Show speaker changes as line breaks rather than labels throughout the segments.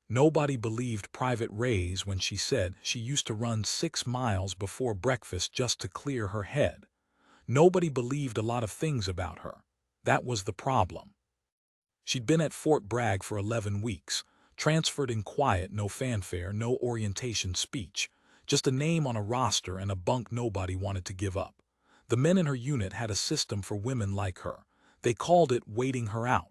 Nobody believed Private Ray's when she said she used to run 6 miles before breakfast just to clear her head. Nobody believed a lot of things about her. That was the problem. She'd been at Fort Bragg for 11 weeks, transferred in quiet, no fanfare, no orientation speech, just a name on a roster and a bunk nobody wanted to give up. The men in her unit had a system for women like her. They called it waiting her out.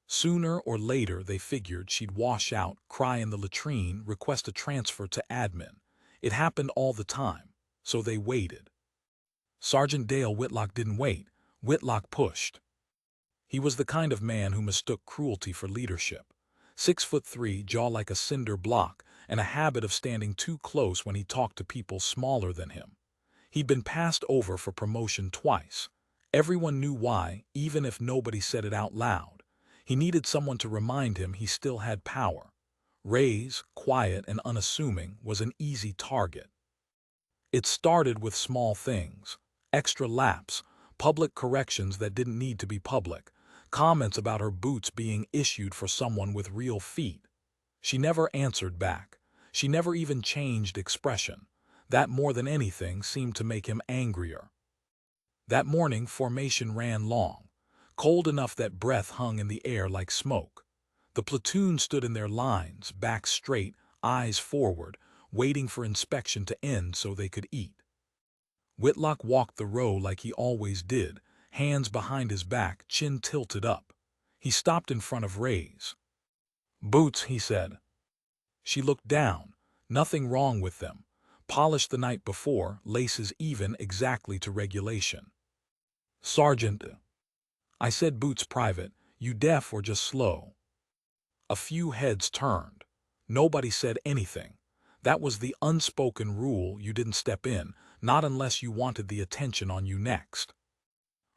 Sooner or later, they figured she'd wash out, cry in the latrine, request a transfer to admin. It happened all the time, so they waited. Sergeant Dale Whitlock didn't wait. Whitlock pushed. He was the kind of man who mistook cruelty for leadership. 6'3", jaw like a cinder block, and a habit of standing too close when he talked to people smaller than him. He'd been passed over for promotion twice. Everyone knew why, even if nobody said it out loud. He needed someone to remind him he still had power. Ray's, quiet and unassuming, was an easy target. It started with small things. Extra laps, public corrections that didn't need to be public, comments about her boots being issued for someone with real feet. She never answered back. She never even changed expression. That, more than anything, seemed to make him angrier. That morning, formation ran long, cold enough that breath hung in the air like smoke. The platoon stood in their lines, backs straight, eyes forward, waiting for inspection to end so they could eat. Whitlock walked the row like he always did, hands behind his back, chin tilted up. He stopped in front of Ray's. "Boots," he said. She looked down. Nothing wrong with them. Polished the night before, laces even, exactly to regulation. "Sergeant." "I said boots, Private. You deaf or just slow?" A few heads turned. Nobody said anything. That was the unspoken rule: you didn't step in, not unless you wanted the attention on you next.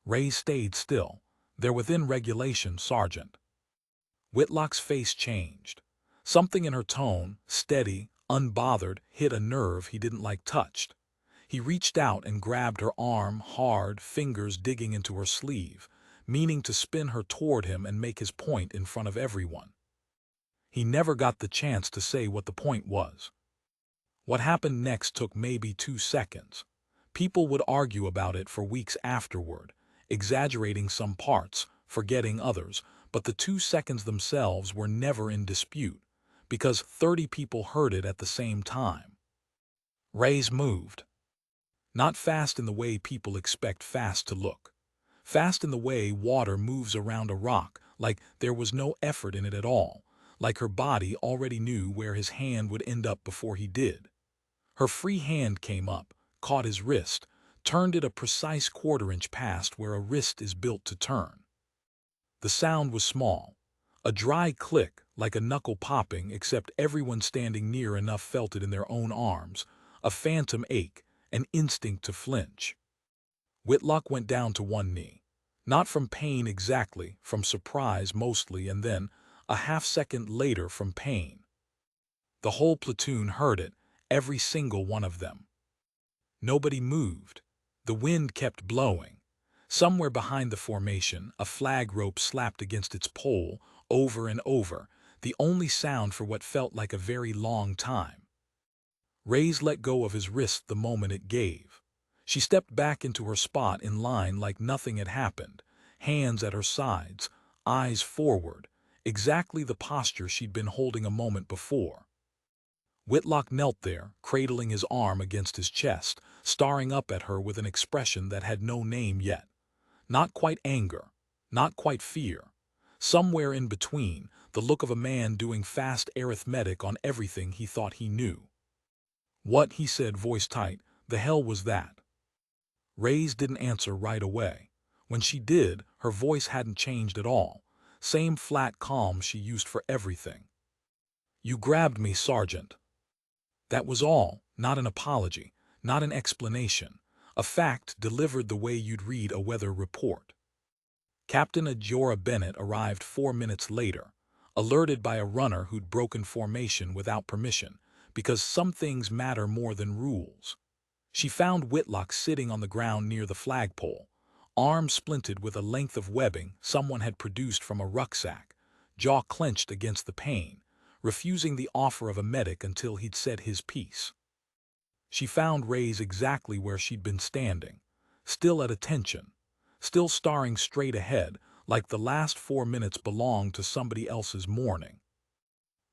Ray stayed still. "They're within regulation, Sergeant." Whitlock's face changed. Something in her tone, steady, unbothered, hit a nerve he didn't like touched. He reached out and grabbed her arm, hard, fingers digging into her sleeve, meaning to spin her toward him and make his point in front of everyone. He never got the chance to say what the point was. What happened next took maybe 2 seconds. People would argue about it for weeks afterward, exaggerating some parts, forgetting others, but the 2 seconds themselves were never in dispute, because 30 people heard it at the same time. Ray's moved. Not fast in the way people expect fast to look. Fast in the way water moves around a rock, like there was no effort in it at all, like her body already knew where his hand would end up before he did. Her free hand came up, caught his wrist, turned it a precise quarter-inch past where a wrist is built to turn. The sound was small. A dry click, like a knuckle popping, except everyone standing near enough felt it in their own arms. A phantom ache, an instinct to flinch. Whitlock went down to one knee. Not from pain exactly, from surprise mostly, and then, a half-second later, from pain. The whole platoon heard it, every single one of them. Nobody moved. The wind kept blowing. Somewhere behind the formation, a flag rope slapped against its pole, over and over, the only sound for what felt like a very long time. Ray's let go of his wrist the moment it gave. She stepped back into her spot in line like nothing had happened, hands at her sides, eyes forward, exactly the posture she'd been holding a moment before. Whitlock knelt there, cradling his arm against his chest, staring up at her with an expression that had no name yet. Not quite anger, not quite fear. Somewhere in between, the look of a man doing fast arithmetic on everything he thought he knew. "What?" he said, voice tight. "The hell was that?" Ray's didn't answer right away. When she did, her voice hadn't changed at all. Same flat calm she used for everything. "You grabbed me, Sergeant." That was all, not an apology, not an explanation. A fact delivered the way you'd read a weather report. Captain Ajora Bennett arrived 4 minutes later, alerted by a runner who'd broken formation without permission, because some things matter more than rules. She found Whitlock sitting on the ground near the flagpole, arm splinted with a length of webbing someone had produced from a rucksack, jaw clenched against the pane, refusing the offer of a medic until he'd said his piece. She found Ray's exactly where she'd been standing, still at attention, still staring straight ahead, like the last 4 minutes belonged to somebody else's morning.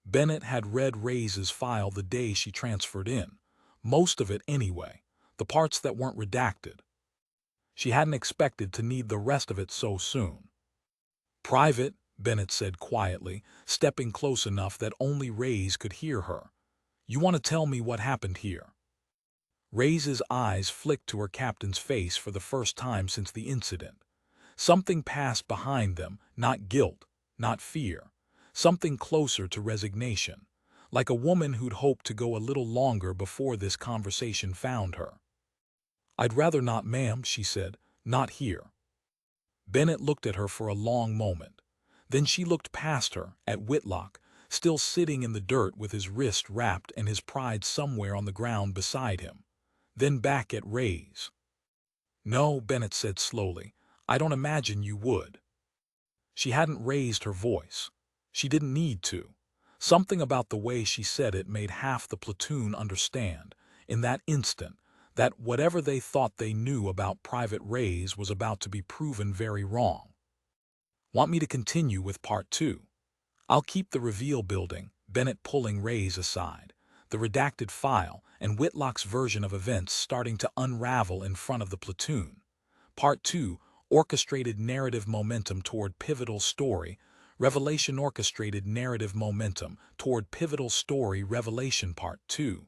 Bennett had read Ray's file the day she transferred in, most of it anyway, the parts that weren't redacted. She hadn't expected to need the rest of it so soon. "Private," Bennett said quietly, stepping close enough that only Ray's could hear her. "You want to tell me what happened here?" Ray's eyes flicked to her captain's face for the first time since the incident. Something passed behind them, not guilt, not fear. Something closer to resignation, like a woman who'd hoped to go a little longer before this conversation found her. "I'd rather not, ma'am," she said. "Not here." Bennett looked at her for a long moment. Then she looked past her, at Whitlock, still sitting in the dirt with his wrist wrapped and his pride somewhere on the ground beside him. Then back at Ray's. "No," Bennett said slowly. "I don't imagine you would." She hadn't raised her voice. She didn't need to. Something about the way she said it made half the platoon understand, in that instant, that whatever they thought they knew about Private Ray's was about to be proven very wrong. "Want me to continue with part 2? I'll keep the reveal building," Bennett pulling Ray's aside, the redacted file and Whitlock's version of events starting to unravel in front of the platoon. Part 2, orchestrated narrative momentum toward pivotal story, revelation orchestrated narrative momentum toward pivotal story revelation part 2.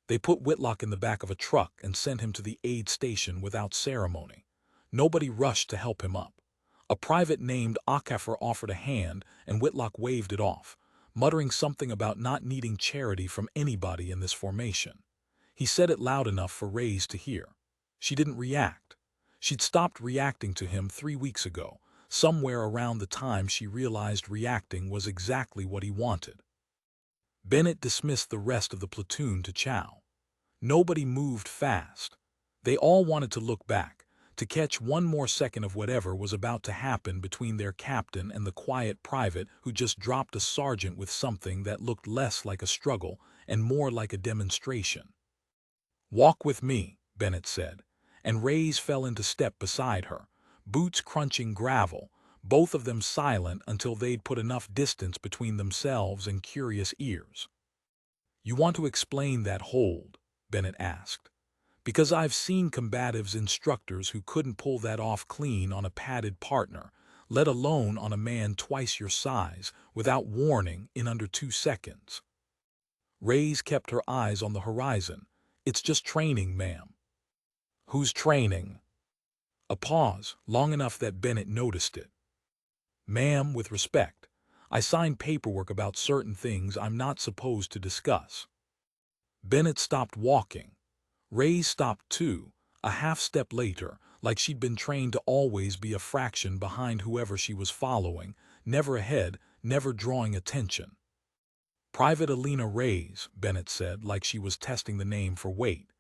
They put Whitlock in the back of a truck and sent him to the aid station without ceremony. Nobody rushed to help him up. A private named Okafor offered a hand, and Whitlock waved it off, muttering something about not needing charity from anybody in this formation. He said it loud enough for Ray's to hear. She didn't react. She'd stopped reacting to him 3 weeks ago, somewhere around the time she realized reacting was exactly what he wanted. Bennett dismissed the rest of the platoon to chow. Nobody moved fast. They all wanted to look back, to catch one more second of whatever was about to happen between their captain and the quiet private who just dropped a sergeant with something that looked less like a struggle and more like a demonstration. "Walk with me," Bennett said, and Ray's fell into step beside her, boots crunching gravel, both of them silent until they'd put enough distance between themselves and curious ears. "You want to explain that hold?" Bennett asked. "Because I've seen combatives instructors who couldn't pull that off clean on a padded partner, let alone on a man twice your size, without warning in under 2 seconds. Ray's kept her eyes on the horizon. "It's just training, ma'am." "Who's training?" A pause, long enough that Bennett noticed it. "Ma'am, with respect, I signed paperwork about certain things I'm not supposed to discuss." Bennett stopped walking. Ray stopped too, a half step later, like she'd been trained to always be a fraction behind whoever she was following, never ahead, never drawing attention. "Private Alina Ray's," Bennett said, like she was testing the name for weight.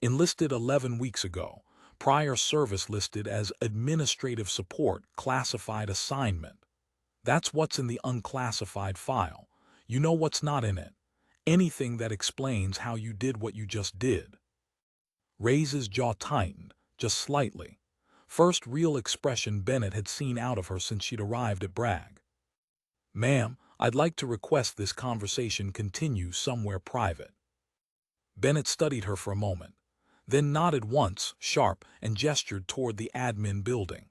"Enlisted 11 weeks ago. Prior service listed as administrative support, classified assignment. That's what's in the unclassified file. You know what's not in it. Anything that explains how you did what you just did." Ray's jaw tightened, just slightly. First real expression Bennett had seen out of her since she'd arrived at Bragg. "Ma'am, I'd like to request this conversation continue somewhere private." Bennett studied her for a moment, then nodded once, sharp, and gestured toward the admin building.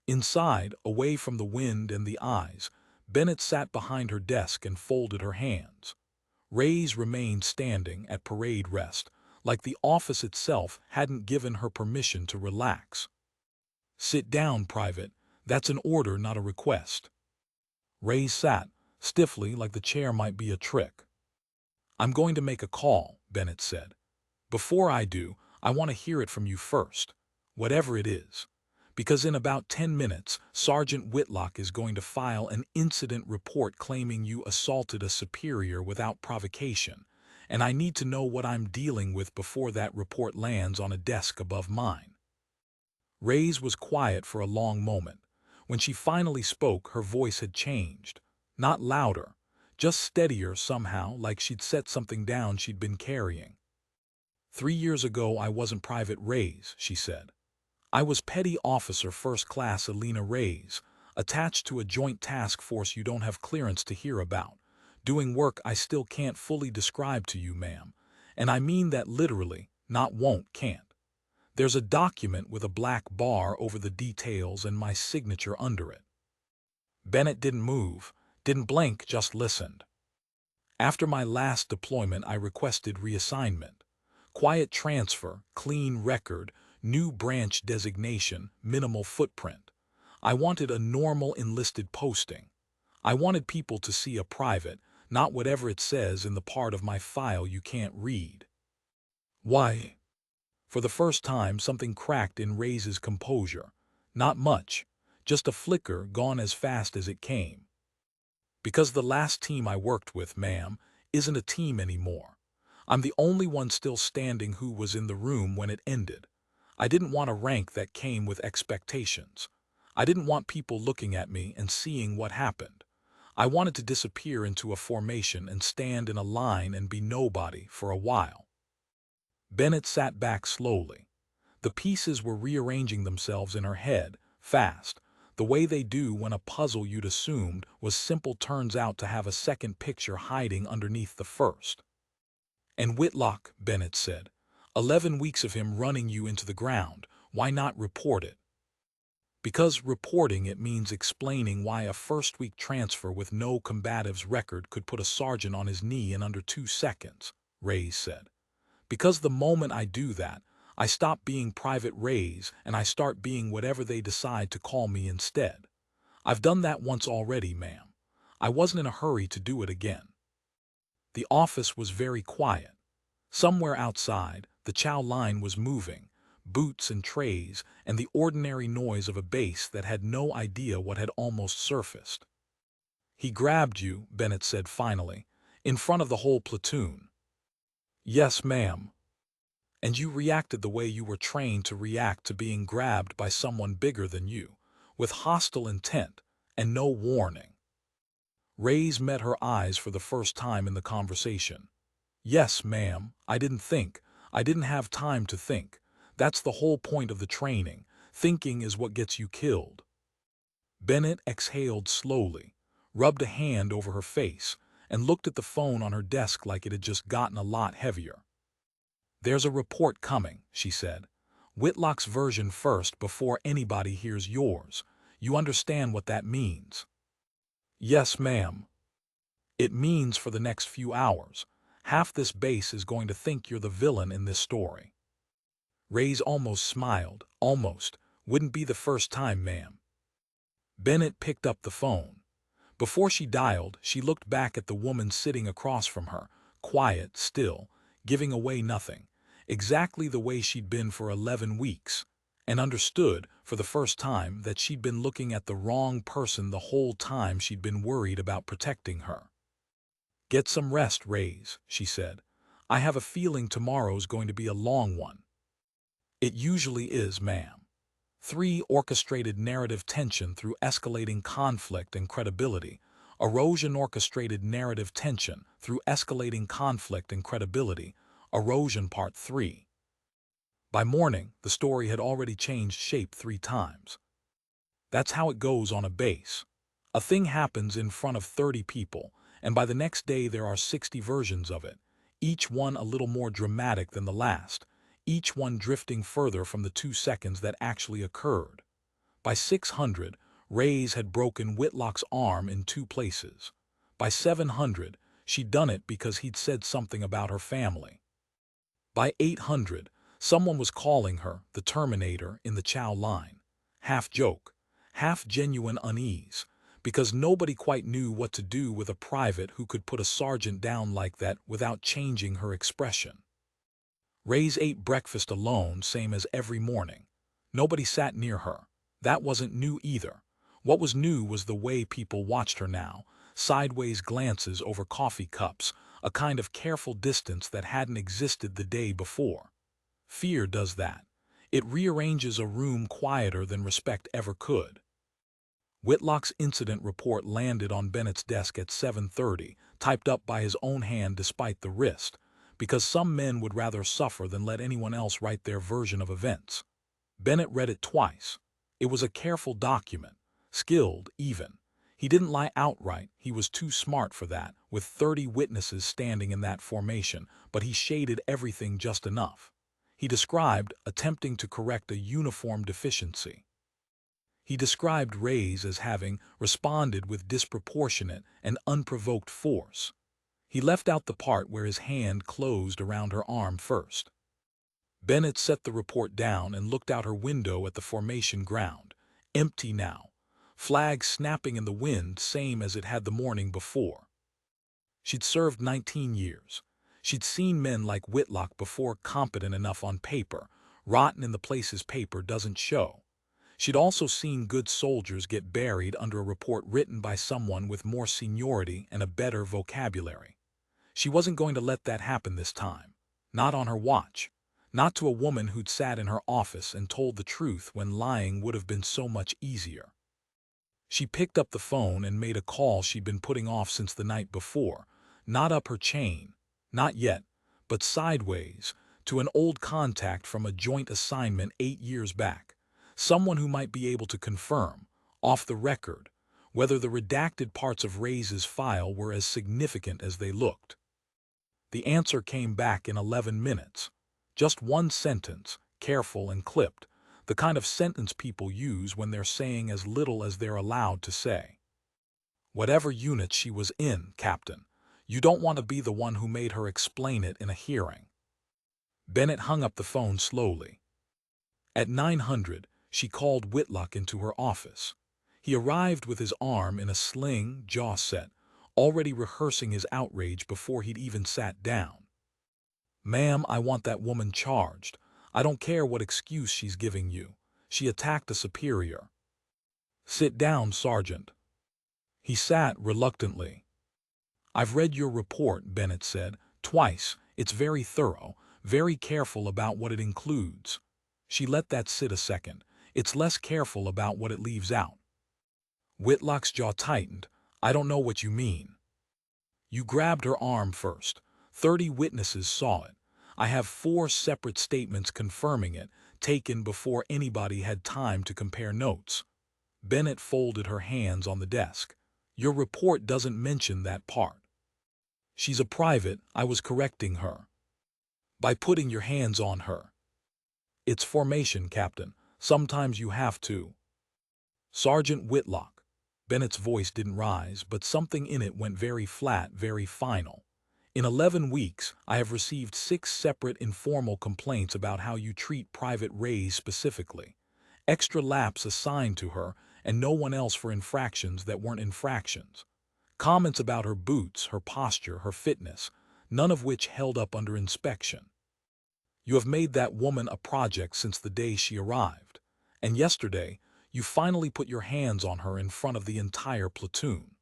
Inside, away from the wind and the eyes, Bennett sat behind her desk and folded her hands. Ray's remained standing at parade rest, like the office itself hadn't given her permission to relax. "Sit down, Private. That's an order, not a request." Ray sat, stiffly, like the chair might be a trick. "I'm going to make a call," Bennett said. "Before I do, I want to hear it from you first, whatever it is. Because in about 10 minutes, Sergeant Whitlock is going to file an incident report claiming you assaulted a superior without provocation, and I need to know what I'm dealing with before that report lands on a desk above mine." Ray's was quiet for a long moment. When she finally spoke, her voice had changed. Not louder, just steadier somehow, like she'd set something down she'd been carrying. 3 years ago I wasn't Private Reyes, she said. I was Petty Officer First Class Elena Reyes, attached to a joint task force you don't have clearance to hear about, doing work I still can't fully describe to you, ma'am. And I mean that literally, not won't, can't. There's a document with a black bar over the details and my signature under it. Bennett didn't move, didn't blink, just listened. After my last deployment, I requested reassignment. Quiet transfer, clean record, new branch designation, minimal footprint. I wanted a normal enlisted posting. I wanted people to see a private, not whatever it says in the part of my file you can't read. Why? For the first time, something cracked in Reyes' composure. Not much, just a flicker gone as fast as it came. Because the last team I worked with, ma'am, isn't a team anymore. I'm the only one still standing who was in the room when it ended. I didn't want a rank that came with expectations. I didn't want people looking at me and seeing what happened. I wanted to disappear into a formation and stand in a line and be nobody for a while. Bennett sat back slowly. The pieces were rearranging themselves in her head, fast, the way they do when a puzzle you'd assumed was simple turns out to have a second picture hiding underneath the first. And Whitlock, Bennett said, 11 weeks of him running you into the ground, why not report it? Because reporting it means explaining why a first-week transfer with no combatives record could put a sergeant on his knee in under 2 seconds, Reyes said. Because the moment I do that, I stop being Private Reyes and I start being whatever they decide to call me instead. I've done that once already, ma'am. I wasn't in a hurry to do it again. The office was very quiet. Somewhere outside, the chow line was moving, boots and trays, and the ordinary noise of a base that had no idea what had almost surfaced. He grabbed you, Bennett said finally, in front of the whole platoon. Yes, ma'am. And you reacted the way you were trained to react to being grabbed by someone bigger than you, with hostile intent and no warning. Reyes met her eyes for the first time in the conversation. Yes, ma'am, I didn't think. I didn't have time to think. That's the whole point of the training. Thinking is what gets you killed. Bennett exhaled slowly, rubbed a hand over her face, and looked at the phone on her desk like it had just gotten a lot heavier. There's a report coming, she said. Whitlock's version first before anybody hears yours. You understand what that means? Yes, ma'am. It means for the next few hours, half this base is going to think you're the villain in this story. Reyes almost smiled, almost. Wouldn't be the first time, ma'am. Bennett picked up the phone. Before she dialed, she looked back at the woman sitting across from her, quiet, still, giving away nothing, exactly the way she'd been for 11 weeks, and understood, for the first time, that she'd been looking at the wrong person the whole time she'd been worried about protecting her. Get some rest, Reyes, she said. I have a feeling tomorrow's going to be a long one. It usually is, ma'am. 3. Orchestrated narrative tension through escalating conflict and credibility. Erosion. Orchestrated narrative tension through escalating conflict and credibility. Erosion Part 3. By morning, the story had already changed shape 3 times. That's how it goes on a base. A thing happens in front of 30 people, and by the next day there are 60 versions of it, each one a little more dramatic than the last, each one drifting further from the 2 seconds that actually occurred. By 600, Reyes had broken Whitlock's arm in 2 places. By 700, she'd done it because he'd said something about her family. By 800, someone was calling her the Terminator in the chow line. Half joke, half genuine unease, because nobody quite knew what to do with a private who could put a sergeant down like that without changing her expression. Reyes ate breakfast alone, same as every morning. Nobody sat near her. That wasn't new either. What was new was the way people watched her now, sideways glances over coffee cups, a kind of careful distance that hadn't existed the day before. Fear does that. It rearranges a room quieter than respect ever could. Whitlock's incident report landed on Bennett's desk at 7:30, typed up by his own hand despite the risk, because some men would rather suffer than let anyone else write their version of events. Bennett read it twice. It was a careful document, skilled even. He didn't lie outright, he was too smart for that, with 30 witnesses standing in that formation, but he shaded everything just enough. He described attempting to correct a uniform deficiency. He described Reyes as having responded with disproportionate and unprovoked force. He left out the part where his hand closed around her arm first. Bennett set the report down and looked out her window at the formation ground, empty now, flag snapping in the wind same as it had the morning before. She'd served 19 years. She'd seen men like Whitlock before, competent enough on paper, rotten in the places paper doesn't show. She'd also seen good soldiers get buried under a report written by someone with more seniority and a better vocabulary. She wasn't going to let that happen this time. Not on her watch. Not to a woman who'd sat in her office and told the truth when lying would have been so much easier. She picked up the phone and made a call she'd been putting off since the night before, not up her chain, not yet, but sideways, to an old contact from a joint assignment 8 years back, someone who might be able to confirm, off the record, whether the redacted parts of Reyes's file were as significant as they looked. The answer came back in 11 minutes. Just one sentence, careful and clipped, the kind of sentence people use when they're saying as little as they're allowed to say. Whatever unit she was in, Captain, you don't want to be the one who made her explain it in a hearing. Bennett hung up the phone slowly. At 900, she called Whitlock into her office. He arrived with his arm in a sling, jaw set, already rehearsing his outrage before he'd even sat down. "Ma'am, I want that woman charged. I don't care what excuse she's giving you. She attacked a superior." "Sit down, Sergeant." He sat reluctantly. "I've read your report," Bennett said, "twice. It's very thorough, very careful about what it includes." She let that sit a second. "It's less careful about what it leaves out." Whitlock's jaw tightened. "I don't know what you mean." "You grabbed her arm first. 30 witnesses saw it. I have 4 separate statements confirming it, taken before anybody had time to compare notes." Bennett folded her hands on the desk. "Your report doesn't mention that part." "She's a private. I was correcting her." "By putting your hands on her." "It's formation, Captain. Sometimes you have to." "Sergeant Whitlock." Bennett's voice didn't rise, but something in it went very flat, very final. "In 11 weeks, I have received 6 separate informal complaints about how you treat Private Reyes specifically. Extra laps assigned to her, and no one else for infractions that weren't infractions. Comments about her boots, her posture, her fitness, none of which held up under inspection. You have made that woman a project since the day she arrived. And yesterday, you finally put your hands on her in front of the entire platoon."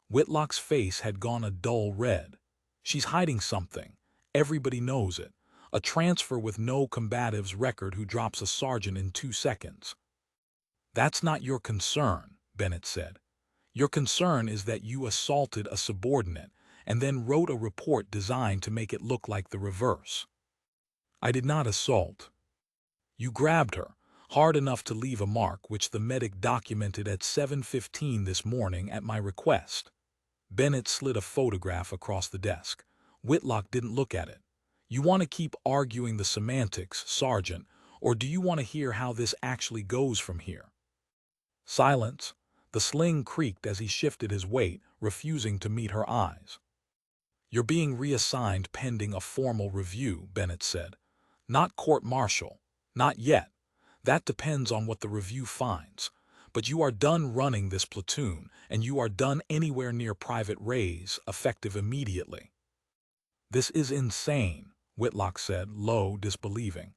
Whitlock's face had gone a dull red. "She's hiding something. Everybody knows it. A transfer with no combatives record who drops a sergeant in 2 seconds. "That's not your concern," Bennett said. "Your concern is that you assaulted a subordinate and then wrote a report designed to make it look like the reverse." "I did not assault." "You grabbed her, hard enough to leave a mark which the medic documented at 7:15 this morning at my request." Bennett slid a photograph across the desk. Whitlock didn't look at it. "You want to keep arguing the semantics, Sergeant, or do you want to hear how this actually goes from here?" Silence. The sling creaked as he shifted his weight, refusing to meet her eyes. "You're being reassigned pending a formal review," Bennett said. "Not court-martial. Not yet. That depends on what the review finds. But you are done running this platoon, and you are done anywhere near Private Reyes, effective immediately." "This is insane," Whitlock said, low, disbelieving.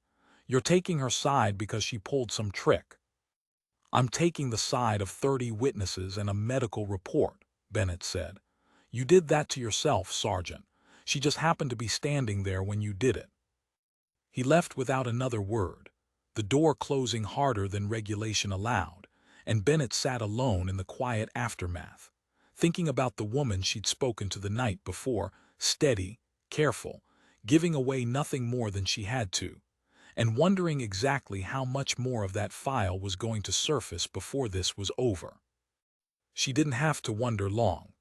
"You're taking her side because she pulled some trick." "I'm taking the side of 30 witnesses and a medical report," Bennett said. "You did that to yourself, Sergeant. She just happened to be standing there when you did it." He left without another word, the door closing harder than regulation allowed, and Bennett sat alone in the quiet aftermath, thinking about the woman she'd spoken to the night before, steady, careful, giving away nothing more than she had to, and wondering exactly how much more of that file was going to surface before this was over. She didn't have to wonder long.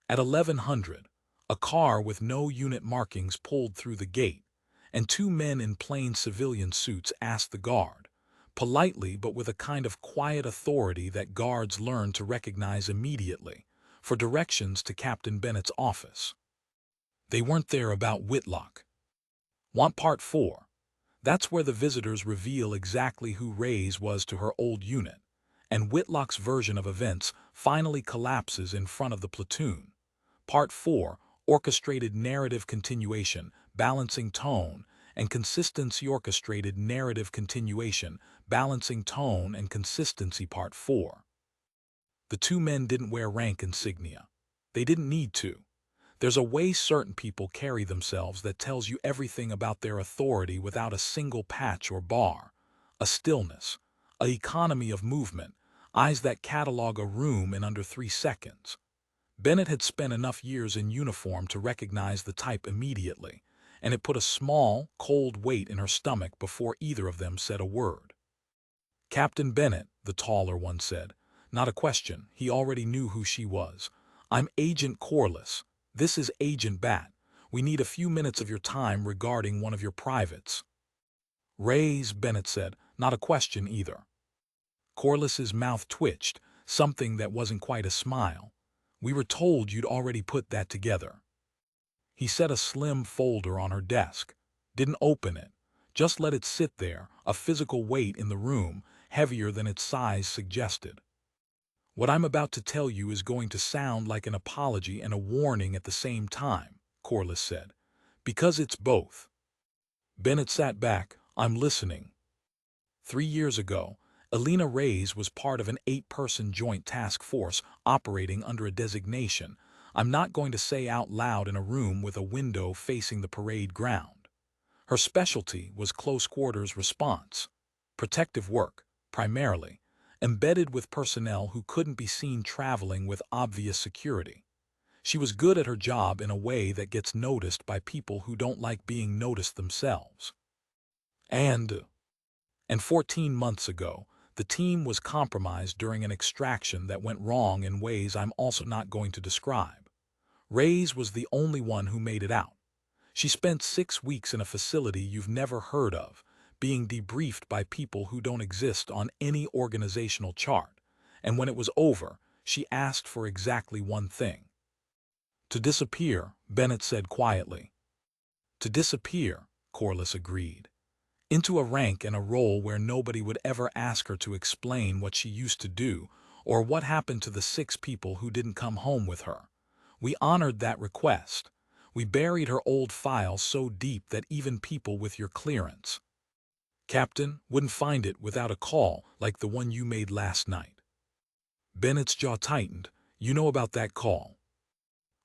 At 1100, a car with no unit markings pulled through the gate, and two men in plain civilian suits asked the guard, politely but with a kind of quiet authority that guards learn to recognize immediately, for directions to Captain Bennett's office. They weren't there about Whitlock. Want Part 4? That's where the visitors reveal exactly who Reyes was to her old unit, and Whitlock's version of events finally collapses in front of the platoon. Part 4, orchestrated narrative continuation, balancing tone, and consistency. Orchestrated narrative continuation, balancing tone and consistency. Part 4. The two men didn't wear rank insignia. They didn't need to. There's a way certain people carry themselves that tells you everything about their authority without a single patch or bar. A stillness, an economy of movement, eyes that catalog a room in under 3 seconds. Bennett had spent enough years in uniform to recognize the type immediately, and it put a small, cold weight in her stomach before either of them said a word. "Captain Bennett," the taller one said. Not a question, he already knew who she was. "I'm Agent Corliss. This is Agent Bat. We need a few minutes of your time regarding one of your privates." "Reyes," Bennett said. Not a question either. Corliss's mouth twitched, something that wasn't quite a smile. "We were told you'd already put that together." He set a slim folder on her desk. Didn't open it. Just let it sit there, a physical weight in the room, heavier than its size suggested. "What I'm about to tell you is going to sound like an apology and a warning at the same time," Corliss said. "Because it's both." Bennett sat back. "I'm listening." 3 years ago, Elena Reyes was part of an 8-person joint task force operating under a designation I'm not going to say out loud in a room with a window facing the parade ground. Her specialty was close-quarters response, protective work, primarily, embedded with personnel who couldn't be seen traveling with obvious security. She was good at her job in a way that gets noticed by people who don't like being noticed themselves. And 14 months ago, the team was compromised during an extraction that went wrong in ways I'm also not going to describe. Reyes was the only one who made it out. She spent 6 weeks in a facility you've never heard of, being debriefed by people who don't exist on any organizational chart, and when it was over, she asked for exactly one thing. "To disappear," Bennett said quietly. "To disappear," Corliss agreed. "Into a rank and a role where nobody would ever ask her to explain what she used to do or what happened to the 6 people who didn't come home with her. We honored that request. We buried her old files so deep that even people with your clearance, Captain, wouldn't find it without a call like the one you made last night." Bennett's jaw tightened. "You know about that call?"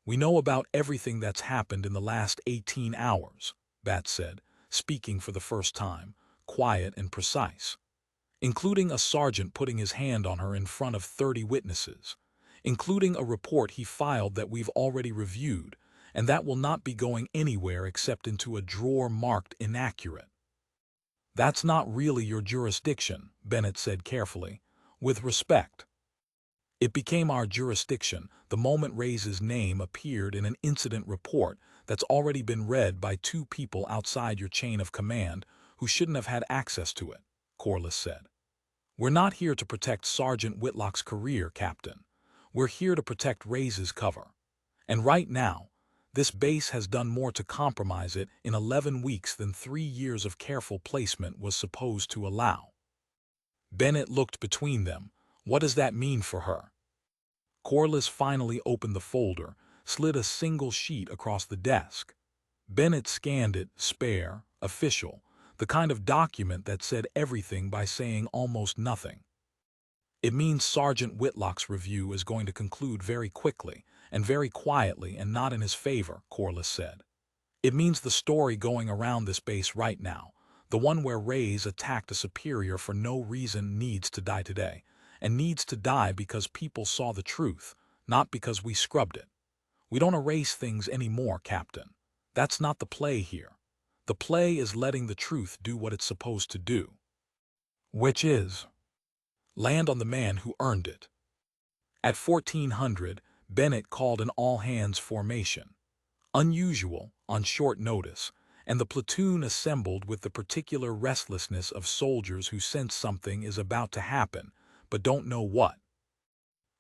"We know about everything that's happened in the last 18 hours, Bat said, speaking for the first time, quiet and precise. "Including a sergeant putting his hand on her in front of 30 witnesses. Including a report he filed that we've already reviewed, and that will not be going anywhere except into a drawer marked inaccurate." "That's not really your jurisdiction," Bennett said carefully. "With respect." "It became our jurisdiction the moment Reyes' name appeared in an incident report that's already been read by 2 people outside your chain of command who shouldn't have had access to it," Corliss said. "We're not here to protect Sergeant Whitlock's career, Captain. We're here to protect Reyes' cover. And right now, this base has done more to compromise it in 11 weeks than 3 years of careful placement was supposed to allow." Bennett looked between them. "What does that mean for her?" Corliss finally opened the folder, slid a single sheet across the desk. Bennett scanned it, spare, official, the kind of document that said everything by saying almost nothing. "It means Sergeant Whitlock's review is going to conclude very quickly and very quietly and not in his favor," Corliss said. "It means the story going around this base right now, the one where Reyes attacked a superior for no reason, needs to die today, and needs to die because people saw the truth, not because we scrubbed it. We don't erase things anymore, Captain. That's not the play here. The play is letting the truth do what it's supposed to do. Which is land on the man who earned it. At 1400, Bennett called an all-hands formation. Unusual, on short notice, and the platoon assembled with the particular restlessness of soldiers who sense something is about to happen, but don't know what.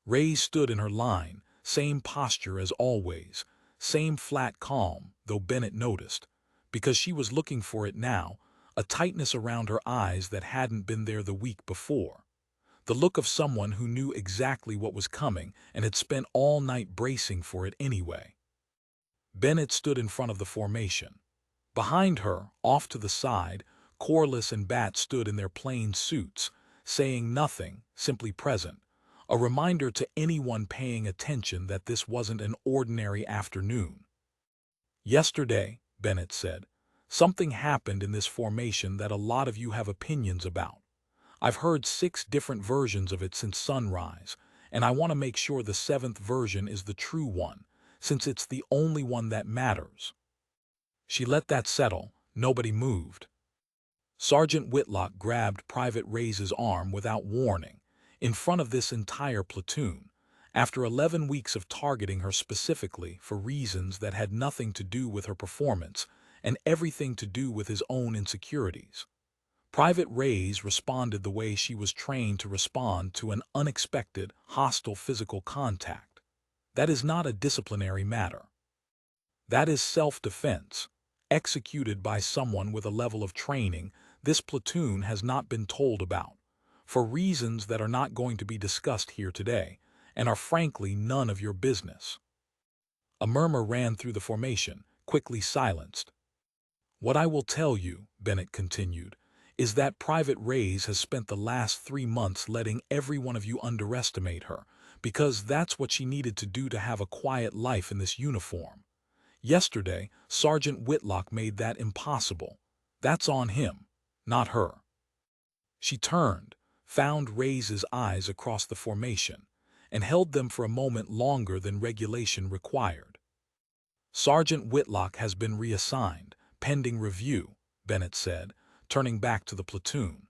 Reyes stood in her line, same posture as always, same flat calm, though Bennett noticed, because she was looking for it now, a tightness around her eyes that hadn't been there the week before. The look of someone who knew exactly what was coming and had spent all night bracing for it anyway. Bennett stood in front of the formation. Behind her, off to the side, Corliss and Bat stood in their plain suits, saying nothing, simply present, a reminder to anyone paying attention that this wasn't an ordinary afternoon. Yesterday, Bennett said, something happened in this formation that a lot of you have opinions about. I've heard 6 different versions of it since sunrise, and I want to make sure the 7th version is the true one, since it's the only one that matters. She let that settle. Nobody moved. Sergeant Whitlock grabbed Private Reyes's arm without warning, in front of this entire platoon, after 11 weeks of targeting her specifically for reasons that had nothing to do with her performance and everything to do with his own insecurities. Private Reyes responded the way she was trained to respond to an unexpected, hostile physical contact. That is not a disciplinary matter. That is self-defense, executed by someone with a level of training this platoon has not been told about, for reasons that are not going to be discussed here today, and are frankly none of your business. A murmur ran through the formation, quickly silenced. What I will tell you, Bennett continued, is that Private Reyes has spent the last 3 months letting every one of you underestimate her, because that's what she needed to do to have a quiet life in this uniform. Yesterday, Sergeant Whitlock made that impossible. That's on him, not her. She turned, found Reyes's eyes across the formation, and held them for a moment longer than regulation required. Sergeant Whitlock has been reassigned, pending review, Bennett said, turning back to the platoon.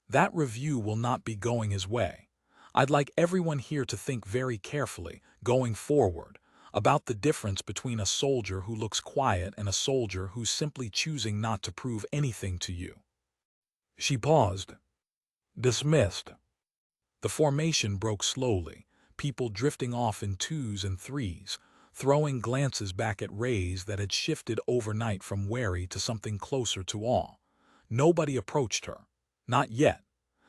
That review will not be going his way. I'd like everyone here to think very carefully, going forward, about the difference between a soldier who looks quiet and a soldier who's simply choosing not to prove anything to you. She paused. Dismissed. The formation broke slowly, people drifting off in 2s and 3s, throwing glances back at Reyes that had shifted overnight from wary to something closer to awe. Nobody approached her. Not yet.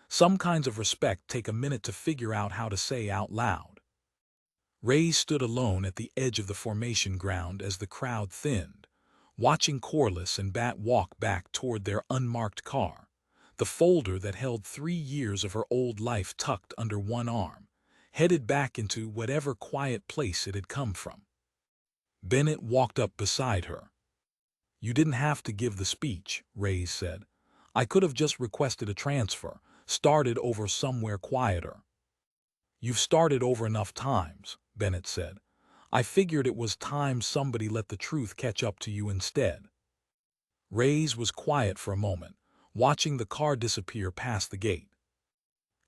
Some kinds of respect take a minute to figure out how to say out loud. Reyes stood alone at the edge of the formation ground as the crowd thinned, watching Corliss and Bat walk back toward their unmarked car, the folder that held 3 years of her old life tucked under one arm, headed back into whatever quiet place it had come from. Bennett walked up beside her. You didn't have to give the speech, Reyes said. I could have just requested a transfer, started over somewhere quieter. You've started over enough times, Bennett said. I figured it was time somebody let the truth catch up to you instead. Reyes was quiet for a moment, watching the car disappear past the gate.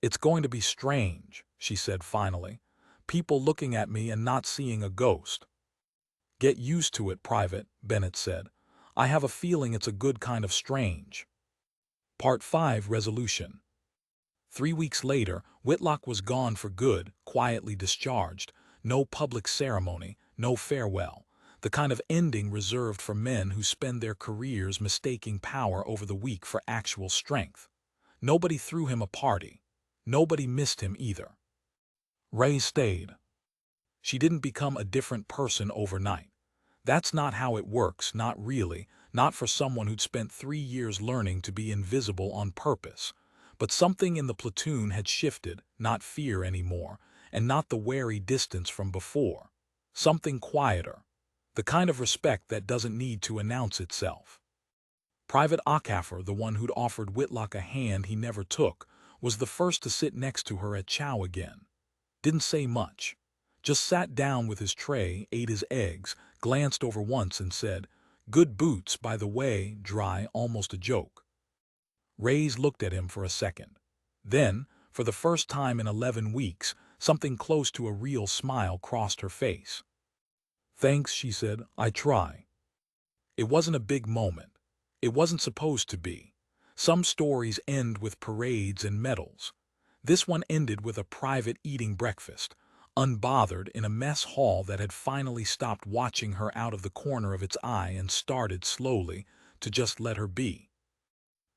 It's going to be strange, she said finally. People looking at me and not seeing a ghost. Get used to it, Private, Bennett said. I have a feeling it's a good kind of strange. Part 5 Resolution. 3 weeks later, Whitlock was gone for good, quietly discharged. No public ceremony, no farewell. The kind of ending reserved for men who spend their careers mistaking power over the weak for actual strength. Nobody threw him a party. Nobody missed him either. Ray stayed. She didn't become a different person overnight. That's not how it works, not really, not for someone who'd spent 3 years learning to be invisible on purpose. But something in the platoon had shifted, not fear anymore, and not the wary distance from before. Something quieter. The kind of respect that doesn't need to announce itself. Private Acaffer, the one who'd offered Whitlock a hand he never took, was the first to sit next to her at chow again. Didn't say much. Just sat down with his tray, ate his eggs, glanced over once and said, "Good boots, by the way," dry, almost a joke. Ray's looked at him for a second. Then, for the first time in 11 weeks, something close to a real smile crossed her face. "Thanks," she said, "I try." It wasn't a big moment. It wasn't supposed to be. Some stories end with parades and medals. This one ended with a private eating breakfast, unbothered in a mess hall that had finally stopped watching her out of the corner of its eye and started slowly to just let her be.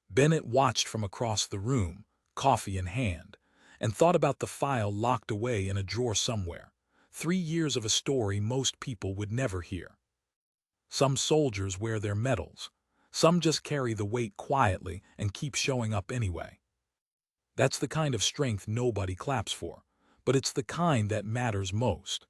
Bennett watched from across the room, coffee in hand, and thought about the file locked away in a drawer somewhere. 3 years of a story most people would never hear. Some soldiers wear their medals. Some just carry the weight quietly and keep showing up anyway. That's the kind of strength nobody claps for, but it's the kind that matters most.